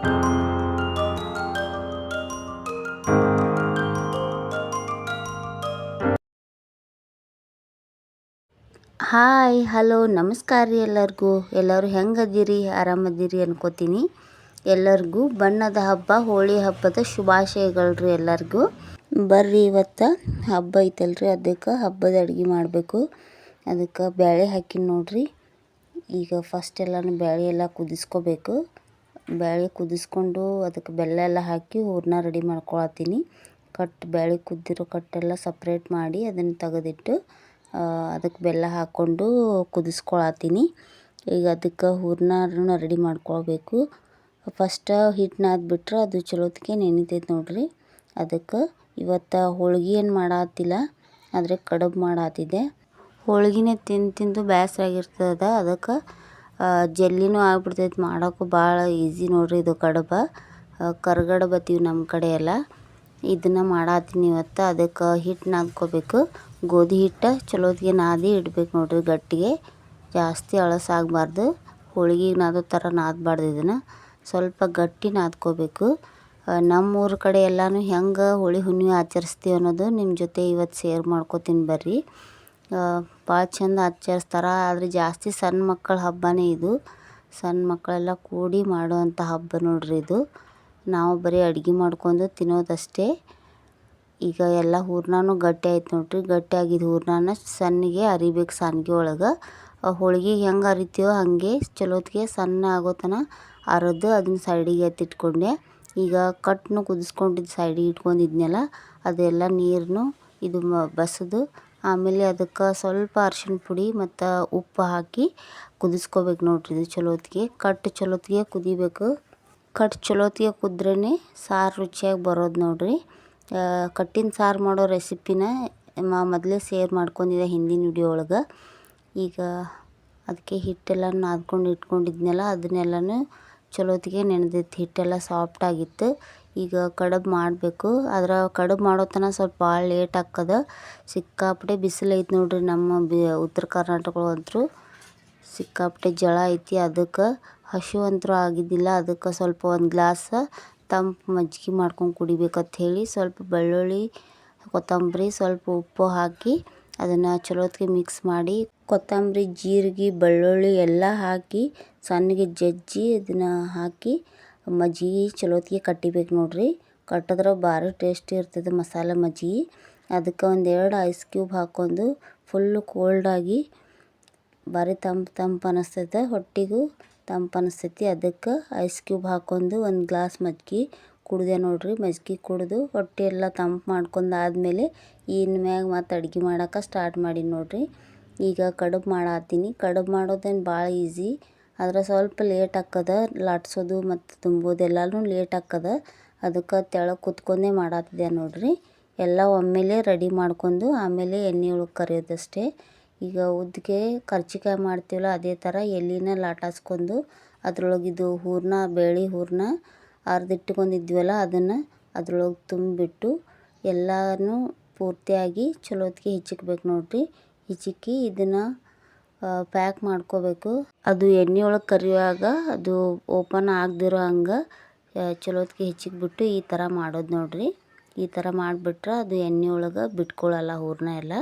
Hi hello ನಮಸ್ಕಾರ ರೀ ಎಲ್ಲರೂ ಹೆಂಗದಿರಿ ಆರಾಮದಿರಿ ಅನ್ಕೋತೀನಿ. ಎಲ್ಲರಿಗೂ ಬಣ್ಣದ ಹಬ್ಬ ಹೋಳಿ ಹಬ್ಬದ ಶುಭಾಶಯಗಳು ರೀ. ಎಲ್ಲರಿಗೂ ಬರ್ರಿ, ಇವತ್ತು ಹಬ್ಬ ಐತಲ್ರಿ, ಅದಕ್ಕೆ ಹಬ್ಬದ ಅಡುಗೆ ಮಾಡಬೇಕು. ಅದಕ್ಕೆ ಬೇಳೆ ಹಾಕಿ ನೋಡ್ರಿ. ಈಗ ಫಸ್ಟ್ ಎಲ್ಲನೂ ಬೇಳೆ ಎಲ್ಲ ಕುದಿಸ್ಕೋಬೇಕು. ಬೇಳೆ ಕುದಿಸ್ಕೊಂಡು ಅದಕ್ಕೆ ಬೆಲ್ಲ ಎಲ್ಲ ಹಾಕಿ ಹೂರಣ ರೆಡಿ ಮಾಡ್ಕೊಳತ್ತೀನಿ. ಬೇಳೆ ಕುದ್ದಿರೋ ಕಟ್ಟೆಲ್ಲ ಸಪ್ರೇಟ್ ಮಾಡಿ ಅದನ್ನು ತೆಗೆದಿಟ್ಟು ಅದಕ್ಕೆ ಬೆಲ್ಲ ಹಾಕ್ಕೊಂಡು ಕುದಿಸ್ಕೊಳತ್ತೀನಿ. ಈಗ ಅದಕ್ಕೆ ಹೂರಣನ ರೆಡಿ ಮಾಡ್ಕೊಳ್ಬೇಕು. ಫಸ್ಟ್ ಹಿಟ್ಟು ನಾದ್ಬಿಟ್ರೆ ಅದು ಚಲೋತ್ತಿಗೆ ನೆನಿತೈತೆ ನೋಡ್ರಿ. ಅದಕ್ಕೆ ಇವತ್ತು ಹೋಳ್ಗೆ ಏನು ಮಾಡತ್ತಿಲ್ಲ, ಆದರೆ ಕಡುಬು ಮಾಡತ್ತಿದ್ದೆ. ಹೋಳ್ಗಿನೇ ತಿಂದು ಬೇಸರ ಆಗಿರ್ತದ, ಅದಕ್ಕೆ ಜಲ್ದಿನೂ ಆಗ್ಬಿಡ್ತೈತೆ. ಮಾಡೋಕ್ಕೂ ಭಾಳ ಈಸಿ ನೋಡ್ರಿ. ಇದು ಕಡುಬು ಕರ್ಗಡುಬು ಬತ್ತೀವಿ ನಮ್ಮ ಕಡೆ ಎಲ್ಲ. ಇದನ್ನು ಮಾಡತ್ತೀನಿ ಇವತ್ತು. ಅದಕ್ಕೆ ಹಿಟ್ಟು ನಾದ್ಕೋಬೇಕು. ಗೋಧಿ ಹಿಟ್ಟು ಚಲೋತ್ತಿಗೆ ನಾದಿ ಇಡ್ಬೇಕು ನೋಡ್ರಿ ಗಟ್ಟಿಗೆ. ಜಾಸ್ತಿ ಅಳಸಾಗಬಾರ್ದು, ಹೋಳಿಗೆ ನಾದೋ ಥರ ನಾದಬಾರ್ದು. ಇದನ್ನು ಸ್ವಲ್ಪ ಗಟ್ಟಿ ನಾದ್ಕೋಬೇಕು. ನಮ್ಮೂರ ಕಡೆ ಎಲ್ಲನೂ ಹೆಂಗೆ ಹೋಳಿ ಹುಣ್ಣಿಮೆ ಆಚರಿಸ್ತೀವಿ ಅನ್ನೋದು ನಿಮ್ಮ ಜೊತೆ ಇವತ್ತು ಶೇರ್ ಮಾಡ್ಕೋತೀನಿ ಬರ್ರಿ. ಭಾಳ ಚಂದ ಆಚರಿಸ್ತಾರೆ, ಆದರೆ ಜಾಸ್ತಿ ಸಣ್ಣ ಮಕ್ಕಳ ಹಬ್ಬನೇ ಇದು. ಸಣ್ಣ ಮಕ್ಕಳೆಲ್ಲ ಕೂಡಿ ಮಾಡುವಂಥ ಹಬ್ಬ ನೋಡ್ರಿ ಇದು. ನಾವು ಬರೀ ಅಡುಗೆ ಮಾಡ್ಕೊಂಡು ತಿನ್ನೋದಷ್ಟೇ. ಈಗ ಎಲ್ಲ ಹೂರಣನೂ ಗಟ್ಟಿ ಆಯ್ತು ನೋಡ್ರಿ. ಗಟ್ಟಿ ಆಗಿದ್ದು ಹೂರಣನ ಸಣ್ಣಗೆ ಅರಿಬೇಕು ಸಾನ್ಗೆ ಒಳಗೆ. ಹೋಳಿಗೆಗೆ ಹೆಂಗೆ ಅರಿತೀವೋ ಹಾಗೆ ಚಲೋತ್ತಿಗೆ ಸಣ್ಣ ಆಗೋತನ ಅರೆದು ಅದನ್ನ ಸೈಡಿಗೆ ಎತ್ತಿಟ್ಕೊಂಡೆ. ಈಗ ಕಟ್ಟನ್ನು ಕುದಿಸ್ಕೊಂಡಿದ್ದು ಸೈಡಿಗೆ ಇಟ್ಕೊಂಡಿದ್ನಲ್ಲ, ಅದೆಲ್ಲ ನೀರನ್ನು ಇದು ಬಸಿದು ಆಮೇಲೆ ಅದಕ್ಕೆ ಸ್ವಲ್ಪ ಅರಿಶಿಣ ಪುಡಿ ಮತ್ತು ಉಪ್ಪು ಹಾಕಿ ಕುದಿಸ್ಕೋಬೇಕು ನೋಡ್ರಿ. ಇದು ಚಲೋತ್ತಿಗೆ ಚಲೋತ್ತಿಗೆ ಕುದಿಬೇಕು. ಚಲೋತ್ತಿಗೆ ಕುದ್ರೇ ಸಾರು ರುಚಿಯಾಗಿ ಬರೋದು ನೋಡ್ರಿ. ಕಟ್ಟಿನ ಸಾರು ಮಾಡೋ ರೆಸಿಪಿನ ಮೊದಲೇ ಶೇರ್ ಮಾಡ್ಕೊಂಡಿದ್ದೆ ಹಿಂದಿನ ವಿಡಿಯೋ ಒಳಗೆ. ಈಗ ಅದಕ್ಕೆ ಹಿಟ್ಟೆಲ್ಲ ನಾದ್ಕೊಂಡು ಇಟ್ಕೊಂಡಿದ್ನಲ್ಲ, ಅದನ್ನೆಲ್ಲನೂ ಚಲೋತ್ತಿಗೆ ನೆನೆದಿತ್ತು. ಹಿಟ್ಟೆಲ್ಲ ಸಾಫ್ಟಾಗಿತ್ತು. ಈಗ ಕಡುಬು ಮಾಡಬೇಕು. ಅದರ ಕಡುಬು ಮಾಡೋ ತನಕ ಸ್ವಲ್ಪ ಭಾಳ ಲೇಟ್ ಆಗ್ತದೆ. ಸಿಕ್ಕಾಪಟ್ಟೆ ಬಿಸಿಲು ಐತೆ ನೋಡ್ರಿ. ನಮ್ಮ ಉತ್ತರ ಕರ್ನಾಟಕದಂತೂ ಸಿಕ್ಕಾಪಟ್ಟೆ ಜಳ ಐತಿ. ಅದಕ್ಕೆ ಹಸಿವಂತರೂ ಆಗಿದ್ದಿಲ್ಲ. ಅದಕ್ಕೆ ಸ್ವಲ್ಪ ಒಂದು ಗ್ಲಾಸ್ ತಂಪು ಮಜ್ಜಿಗೆ ಮಾಡ್ಕೊಂಡು ಕುಡಿಬೇಕಂತ ಹೇಳಿ ಸ್ವಲ್ಪ ಬೆಳ್ಳುಳ್ಳಿ, ಕೊತ್ತಂಬರಿ, ಸ್ವಲ್ಪ ಉಪ್ಪು ಹಾಕಿ ಅದನ್ನು ಚಲೋತ್ತಿಗೆ ಮಿಕ್ಸ್ ಮಾಡಿ, ಕೊತ್ತಂಬರಿ, ಜೀರಿಗೆ, ಬೆಳ್ಳುಳ್ಳಿ ಎಲ್ಲ ಹಾಕಿ ಸಣ್ಣಗೆ ಜಜ್ಜಿ ಅದನ್ನು ಹಾಕಿ ಮಜ್ಜಿಗೆ ಚಲೋತ್ತಿಗೆ ಕಟ್ಟಿಬೇಕು ನೋಡ್ರಿ. ಕಟ್ಟಿದ್ರೆ ಭಾರಿ ಟೇಸ್ಟಿ ಇರ್ತದೆ ಮಸಾಲೆ ಮಜ್ಜಿಗೆ. ಅದಕ್ಕೆ ಒಂದೆರಡು ಐಸ್ ಕ್ಯೂಬ್ ಹಾಕ್ಕೊಂಡು ಫುಲ್ಲು ಕೋಲ್ಡಾಗಿ ಭಾರಿ ತಂಪು ಅನ್ನಿಸ್ತೈತೆ, ಹೊಟ್ಟೆಗೂ ತಂಪು ಅನ್ನಿಸ್ತೈತಿ. ಅದಕ್ಕೆ ಐಸ್ ಕ್ಯೂಬ್ ಹಾಕ್ಕೊಂಡು ಒಂದು ಗ್ಲಾಸ್ ಮಜ್ಜಿಗೆ ಕುಡಿದೆ ನೋಡ್ರಿ. ಮಜ್ಜಿಗೆ ಕುಡಿದು ಹೊಟ್ಟೆ ಎಲ್ಲ ತಂಪು ಮಾಡ್ಕೊಂಡು ಆದಮೇಲೆ ಇನ್ನು ಮ್ಯಾಗ ಮತ್ತು ಅಡುಗೆ ಮಾಡೋಕೆ ಸ್ಟಾರ್ಟ್ ಮಾಡಿ ನೋಡ್ರಿ. ಈಗ ಕಡುಬು ಮಾಡತ್ತೀನಿ. ಕಡುಬು ಮಾಡೋದೇನು ಭಾಳ ಈಸಿ, ಆದರೆ ಸ್ವಲ್ಪ ಲೇಟ್ ಆಗ್ತದೆ. ಲಟ್ಸೋದು ಮತ್ತು ತುಂಬೋದು ಎಲ್ಲನೂ ಲೇಟ್ ಆಗ್ತದೆ. ಅದಕ್ಕೆ ತೆಳಗೆ ಕುತ್ಕೊಂಡೇ ಮಾಡತ್ತಿದ್ದೆ ನೋಡ್ರಿ. ಎಲ್ಲ ಒಮ್ಮೆಲೇ ರೆಡಿ ಮಾಡ್ಕೊಂಡು ಆಮೇಲೆ ಎಣ್ಣೆ ಒಳಗೆ ಕರಿಯೋದಷ್ಟೇ. ಈಗ ಉದ್ದಕ್ಕೆ ಕರ್ಜಿಕಾಯಿ ಮಾಡ್ತೀವಲ್ಲ, ಅದೇ ಥರ ಎಲೆನ ಲಾಟಾಸ್ಕೊಂಡು ಅದ್ರೊಳಗಿದು ಹೂರಣ, ಬೇಳೆ ಹೂರಣ ಅರ್ದಿಟ್ಕೊಂಡಿದ್ವಲ್ಲ ಅದನ್ನು ಅದ್ರೊಳಗೆ ತುಂಬಿಬಿಟ್ಟು ಎಲ್ಲನೂ ಪೂರ್ತಿಯಾಗಿ ಚಲೋತ್ತಿಗೆ ಹಿಚ್ಚಿಕ್ಬೇಕು ನೋಡ್ರಿ. ಹಿಚಿಕ್ಕಿ ಇದನ್ನು ಪ್ಯಾಕ್ ಮಾಡ್ಕೋಬೇಕು. ಅದು ಎಣ್ಣೆ ಒಳಗೆ ಕರಿಯುವಾಗ ಅದು ಓಪನ್ ಆಗದಿರೋ ಹಂಗೆ ಚಲೋತ್ತಿಗೆ ಹಿಚ್ಚಿಕ್ಬಿಟ್ಟು ಈ ಥರ ಮಾಡೋದು ನೋಡ್ರಿ. ಈ ಥರ ಮಾಡಿಬಿಟ್ರೆ ಅದು ಎಣ್ಣೆ ಒಳಗೆ ಬಿಟ್ಕೊಳ್ಳಲ್ಲ ಹೂರಣ ಎಲ್ಲ.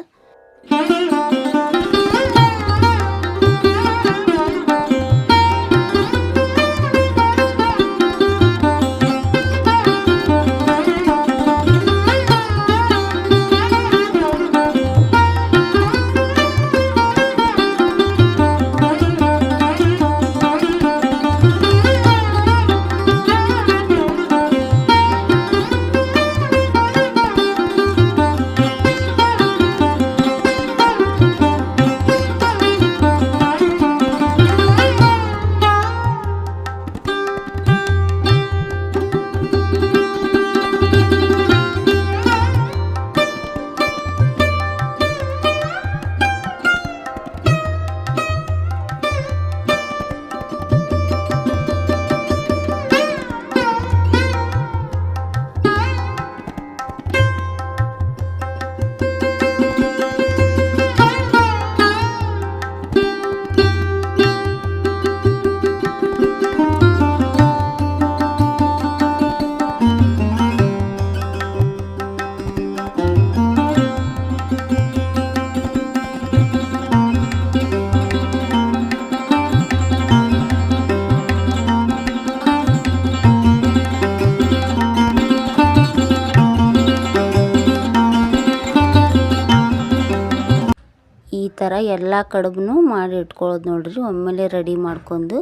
ಥರ ಎಲ್ಲ ಕಡುಬು ಮಾಡಿ ಇಟ್ಕೊಳ್ಳೋದು ನೋಡ್ರಿ. ಒಮ್ಮೆಲೆ ರೆಡಿ ಮಾಡ್ಕೊಂಡು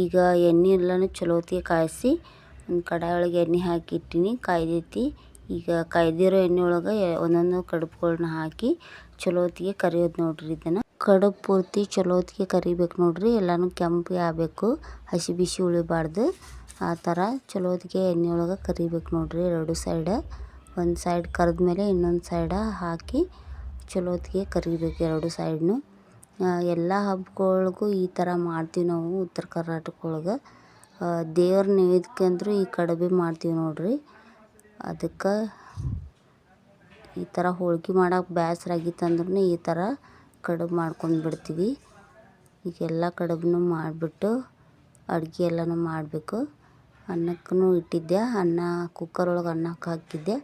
ಈಗ ಎಣ್ಣೆ ಎಲ್ಲನೂ ಚಲೋತ್ತಿಗೆ ಕಾಯಿಸಿ ಒಂದು ಕಡಾಯಿ ಒಳಗೆ ಎಣ್ಣೆ ಹಾಕಿ ಇಟ್ಟಿನಿ, ಕಾಯ್ದೈತಿ. ಈಗ ಕಾಯ್ದಿರೋ ಎಣ್ಣೆ ಒಳಗೆ ಒಂದೊಂದು ಕಡುಬುಗಳ್ನ ಹಾಕಿ ಚಲೋತ್ತಿಗೆ ಕರಿಯೋದು ನೋಡ್ರಿ. ಇದನ್ನು ಕಡುಬು ಪೂರ್ತಿ ಚಲೋತ್ತಿಗೆ ಕರಿಬೇಕು ನೋಡ್ರಿ. ಎಲ್ಲನೂ ಕೆಂಪಗೆ ಆಗಬೇಕು, ಹಸಿ ಬಿಸಿ ಉಳಿಬಾರ್ದು. ಆ ಥರ ಚಲೋತ್ತಿಗೆ ಎಣ್ಣೆ ಒಳಗೆ ಕರಿಬೇಕು ನೋಡ್ರಿ. ಎರಡು ಸೈಡ ಒಂದು ಸೈಡ್ ಕರೆದ್ಮೇಲೆ ಇನ್ನೊಂದು ಸೈಡ ಹಾಕಿ ಚಲೋತ್ತಿಗೆ ಕರಿಬೇಕು ಎರಡು ಸೈಡ್ನು. ಎಲ್ಲ ಹಬ್ಬಗಳಿಗೂ ಈ ಥರ ಮಾಡ್ತೀವಿ ನಾವು ಉತ್ತರ ಕರ್ನಾಟಕ ಒಳಗೆ. ದೇವ್ರ ನೈವೇದ್ಯಕ್ಕೆ ಅಂದರೂ ಈ ಕಡುಬು ಮಾಡ್ತೀವಿ ನೋಡ್ರಿ. ಅದಕ್ಕೆ ಈ ಥರ ಹೋಳ್ಗೆ ಮಾಡೋಕೆ ಬೇಸರ ಆಗಿತ್ತಂದ್ರೂ ಈ ಥರ ಕಡುಬು ಮಾಡ್ಕೊಂಡು ಬಿಡ್ತೀವಿ. ಈಗ ಎಲ್ಲ ಕಡುಬನ್ನು ಮಾಡಿಬಿಟ್ಟು ಅಡುಗೆ ಎಲ್ಲನೂ ಮಾಡಬೇಕು. ಅನ್ನಕ್ಕೂ ಇಟ್ಟಿದ್ದೆ, ಅನ್ನ ಕುಕ್ಕರ್ ಒಳಗೆ ಅನ್ನಕ್ಕೆ ಹಾಕಿದ್ದೆ,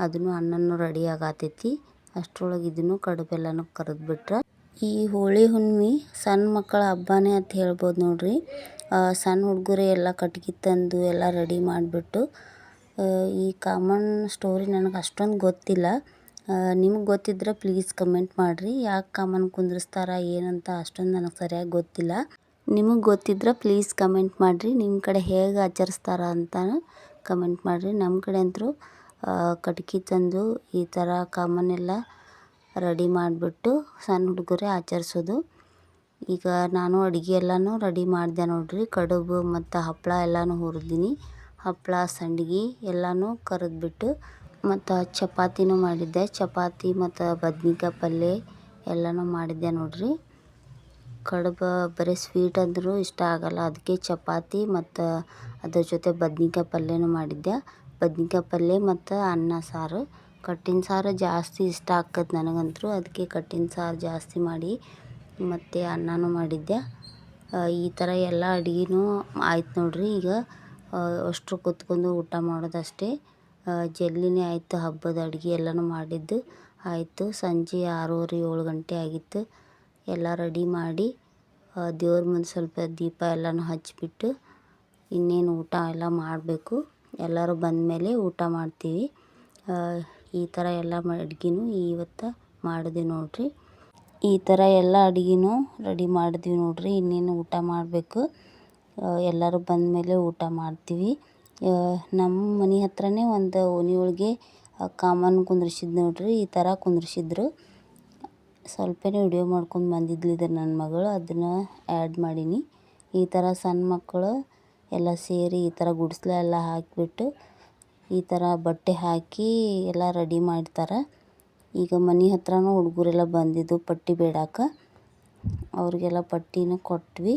ಅದನ್ನು ಅನ್ನನೂ ರೆಡಿ ಆಗತೈತಿ. ಅಷ್ಟರೊಳಗೆ ಇದನ್ನು ಕಡುಬೆಲ್ಲನೂ ಕರೆದ್ಬಿಟ್ರೆ ಈ ಹೋಳಿ ಹುಣ್ಣಿಮೆ ಸಣ್ಣ ಮಕ್ಕಳ ಹಬ್ಬನೇ ಅಂತ ಹೇಳ್ಬೋದು ನೋಡ್ರಿ. ಸಣ್ಣ ಹುಡುಗರು ಎಲ್ಲ ಕಟ್ಗೆ ತಂದು ಎಲ್ಲ ರೆಡಿ ಮಾಡಿಬಿಟ್ಟು ಈ ಕಾಮನ್ ಸ್ಟೋರಿ ನನಗೆ ಅಷ್ಟೊಂದು ಗೊತ್ತಿಲ್ಲ. ನಿಮಗೆ ಗೊತ್ತಿದ್ರೆ ಪ್ಲೀಸ್ ಕಮೆಂಟ್ ಮಾಡಿರಿ. ಯಾಕೆ ಕಾಮನ್ ಕುಂದ್ರಿಸ್ತಾರೆ ಏನಂತ ಅಷ್ಟೊಂದು ನನಗೆ ಸರಿಯಾಗಿ ಗೊತ್ತಿಲ್ಲ. ನಿಮಗೆ ಗೊತ್ತಿದ್ರೆ ಪ್ಲೀಸ್ ಕಮೆಂಟ್ ಮಾಡಿರಿ. ನಿಮ್ಮ ಕಡೆ ಹೇಗೆ ಆಚರಿಸ್ತಾರ ಅಂತ ಕಮೆಂಟ್ ಮಾಡಿರಿ. ನಮ್ಮ ಕಡೆ ಅಂತೂ ಕಟ್ಗೆ ತಂದು ಈ ಥರ ಕಾಮನ್ ಎಲ್ಲ ರೆಡಿ ಮಾಡಿಬಿಟ್ಟು ಸಣ್ಣ ಹುಡುಗರೇ ಆಚರಿಸೋದು. ಈಗ ನಾನು ಅಡುಗೆ ಎಲ್ಲನೂ ರೆಡಿ ಮಾಡಿದೆ ನೋಡ್ರಿ. ಕಡುಬು ಮತ್ತು ಹಪ್ಪಳ ಎಲ್ಲನೂ ಹುರಿದೀನಿ. ಹಪ್ಪಳ ಸಂಡಿಗೆ ಎಲ್ಲನೂ ಕರೆದ್ಬಿಟ್ಟು ಮತ್ತು ಚಪಾತಿನೂ ಮಾಡಿದ್ದೆ. ಚಪಾತಿ ಮತ್ತು ಬದ್ನಿಕಾಯಿ ಪಲ್ಯ ಎಲ್ಲನೂ ಮಾಡಿದ್ದೆ ನೋಡ್ರಿ. ಕಡುಬು ಬರೀ ಸ್ವೀಟ್ ಅಂದರೂ ಇಷ್ಟ ಆಗಲ್ಲ, ಅದಕ್ಕೆ ಚಪಾತಿ ಮತ್ತು ಅದ್ರ ಜೊತೆ ಬದ್ನಿಕಾಯಿ ಪಲ್ಯನೂ ಮಾಡಿದ್ದೆ. ಬದ್ನಿಕಾಯಿ ಪಲ್ಯ ಮತ್ತು ಅನ್ನ ಸಾರು. ಕಟ್ಟಿನ ಸಾರು ಜಾಸ್ತಿ ಇಷ್ಟ ಆಕ್ಕತ್ತೆ ನನಗಂತೂ, ಅದಕ್ಕೆ ಕಟ್ಟಿನ ಸಾರು ಜಾಸ್ತಿ ಮಾಡಿ ಮತ್ತು ಅನ್ನನೂ ಮಾಡಿದ್ದೆ. ಈ ಥರ ಎಲ್ಲ ಅಡುಗೆನೂ ಆಯ್ತು ನೋಡ್ರಿ. ಈಗ ಅಷ್ಟರು ಕೂತ್ಕೊಂಡು ಊಟ ಮಾಡೋದಷ್ಟೇ. ಜಲ್ದಿನೇ ಆಯಿತು. ಹಬ್ಬದ ಅಡುಗೆ ಎಲ್ಲನೂ ಮಾಡಿದ್ದು ಆಯಿತು. ಸಂಜೆ 6:30 7 ಗಂಟೆ ಆಗಿತ್ತು. ಎಲ್ಲ ರೆಡಿ ಮಾಡಿ ದೇವ್ರ ಮುಂದೆ ಸ್ವಲ್ಪ ದೀಪ ಎಲ್ಲನೂ ಹಚ್ಚಿಬಿಟ್ಟು ಇನ್ನೇನು ಊಟ ಎಲ್ಲ ಮಾಡಬೇಕು. ಎಲ್ಲರೂ ಬಂದಮೇಲೆ ಊಟ ಮಾಡ್ತೀವಿ. ಈ ಥರ ಎಲ್ಲ ಅಡುಗೆನೂ ಇವತ್ತು ಮಾಡಿದ್ವಿ ನೋಡ್ರಿ. ಈ ಥರ ಎಲ್ಲ ಅಡುಗೆನೂ ರೆಡಿ ಮಾಡಿದ್ವಿ ನೋಡ್ರಿ. ಇನ್ನೇನು ಊಟ ಮಾಡಬೇಕು. ಎಲ್ಲರೂ ಬಂದಮೇಲೆ ಊಟ ಮಾಡ್ತೀವಿ. ನಮ್ಮ ಮನೆ ಹತ್ರನೇ ಒಂದು ಓಣಿ ಒಳಗೆ ಕಾಮನ್ ಕುಂದ್ರಿಸಿದ್ದು ನೋಡ್ರಿ. ಈ ಥರ ಕುಂದ್ರಿಸಿದ್ರು. ಸ್ವಲ್ಪನೇ ವಿಡಿಯೋ ಮಾಡ್ಕೊಂಡು ಬಂದಿದ್ಲಿದ್ರೆ ನನ್ನ ಮಗಳು, ಅದನ್ನು ಆ್ಯಡ್ ಮಾಡೀನಿ. ಈ ಥರ ಸಣ್ಣ ಮಕ್ಕಳು ಎಲ್ಲ ಸೇರಿ ಈ ಥರ ಗುಡಿಸ್ಲ ಎಲ್ಲ ಹಾಕಿಬಿಟ್ಟು ಈ ಥರ ಬಟ್ಟೆ ಹಾಕಿ ಎಲ್ಲ ರೆಡಿ ಮಾಡ್ತಾರೆ. ಈಗ ಮನೆ ಹತ್ರನೂ ಹುಡುಗರೆಲ್ಲ ಬಂದಿದ್ದು ಪಟ್ಟಿ ಬೇಡಕ್ಕೆ, ಅವ್ರಿಗೆಲ್ಲ ಪಟ್ಟಿನ ಕೊಟ್ವಿ.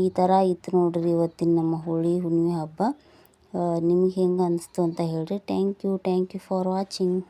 ಈ ಥರ ಇತ್ತು ನೋಡ್ರಿ ಇವತ್ತಿನ ನಮ್ಮ ಹೋಳಿ ಹುಣ್ಣಿಮೆ ಹಬ್ಬ. ನಿಮ್ಗೆ ಹೆಂಗೆ ಅನಿಸ್ತು ಅಂತ ಹೇಳ್ರಿ. Thank you for watching.